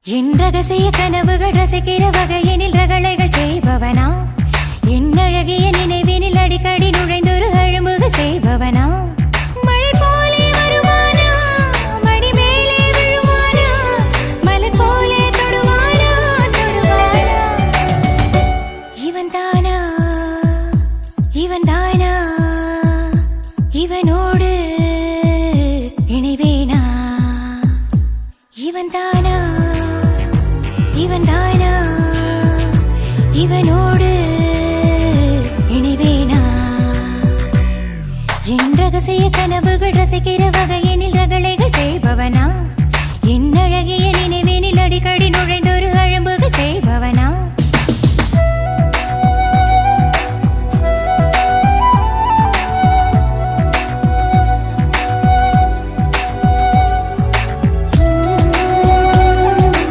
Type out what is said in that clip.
என் ரகசிய கனவுகள் ரசிக்கிற வகையினில் ரகளைகள் செய்பவனா, என் அழகிய நினைவினில் அடிக்கடி நுழைந்தொரு அழும்புகள் செய்பவனா, மழை போலே வருவானா, மடி மேலே விழுவானா, மலர் போலே தொடுவானா, தொடுவானா. இவன் தானா, இவன் தானா, இவனோடு இணைவேனா, இவன் தானா, இவன் தானா, இவனோடு இணைவேனா. என் ரகசிய கனவுகள் ரசிக்கிற வகையினில் ரகளைகள் செய்பவனா, என் அழகிய நினைவினில்